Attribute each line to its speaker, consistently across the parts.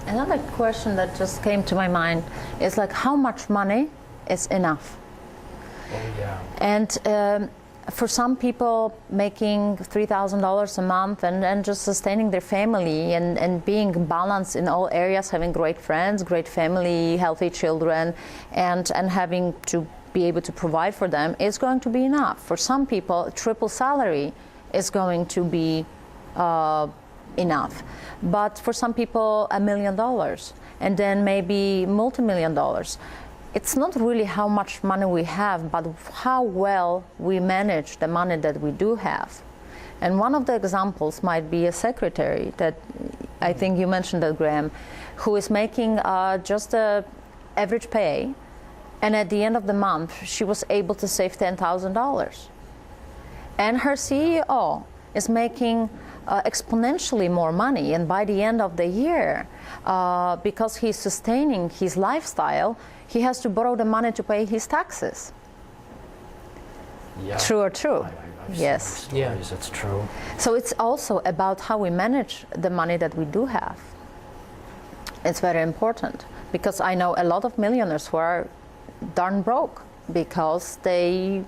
Speaker 1: Another question that just came to my mind is like, how much money is enough?
Speaker 2: Oh, yeah.
Speaker 1: And for some people, making $3,000 a month and just sustaining their family and being balanced in all areas, having great friends, great family, healthy children, and having to be able to provide for them is going to be enough. For some people, triple salary is going to be enough. But for some people, $1 million, and then maybe multi-million dollars. It's not really how much money we have, but how well we manage the money that we do have. And one of the examples might be a secretary that I think you mentioned that, Graham, who is making just a average pay, and at the end of the month, she was able to save $10,000. And her CEO is making exponentially more money, and by the end of the year, because he's sustaining his lifestyle, he has to borrow the money to pay his taxes.
Speaker 2: Yeah.
Speaker 1: True or true?
Speaker 2: I've
Speaker 1: Yes.
Speaker 2: seen stories, it's true.
Speaker 1: So it's also about how we manage the money that we do have. It's very important, because I know a lot of millionaires who are darn broke because they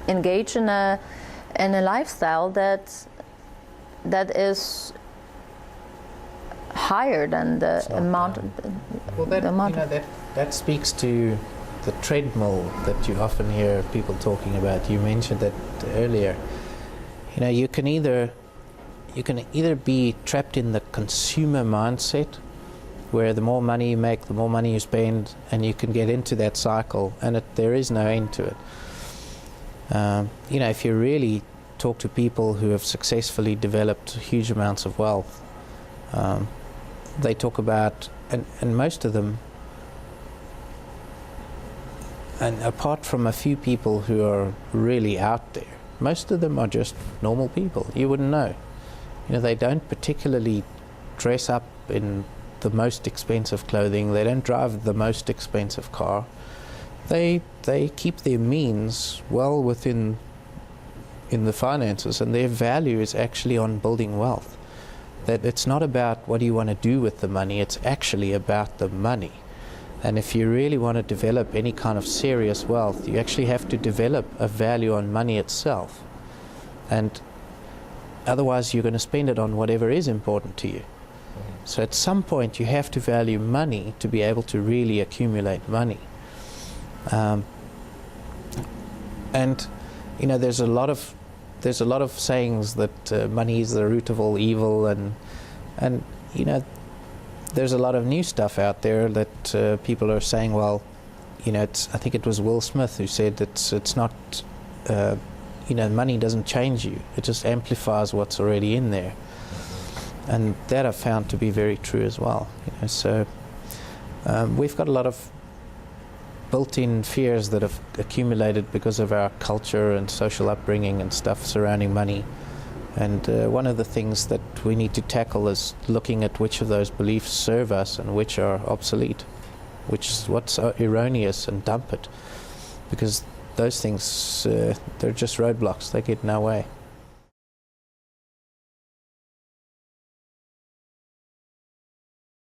Speaker 1: engage in a lifestyle that is higher than the amount.
Speaker 3: Well, that speaks to the treadmill that you often hear people talking about. You mentioned that earlier. You know, you can either be trapped in the consumer mindset, where the more money you make, the more money you spend, and you can get into that cycle, and there is no end to it. You know, if you really talk to people who have successfully developed huge amounts of wealth, they talk about, and most of them, and apart from a few people who are really out there, most of them are just normal people. You wouldn't know. You know, they don't particularly dress up in the most expensive clothing. They don't drive the most expensive car. They keep their means well within in the finances, and their value is actually on building wealth. That it's not about what do you want to do with the money, it's actually about the money. And if you really want to develop any kind of serious wealth, you actually have to develop a value on money itself. And otherwise you're going to spend it on whatever is important to you. So at some point you have to value money to be able to really accumulate money. And you know, there's a lot of sayings that money is the root of all evil, and you know, there's a lot of new stuff out there that people are saying, well, you know, I think it was Will Smith who said that it's not, you know, money doesn't change you, it just amplifies what's already in there. And that I've found to be very true as well. You know, so we've got a lot of built-in fears that have accumulated because of our culture and social upbringing and stuff surrounding money. And one of the things that we need to tackle is looking at which of those beliefs serve us and which are obsolete, which is what's erroneous, and dump it. Because those things, they're just roadblocks, they get in our way.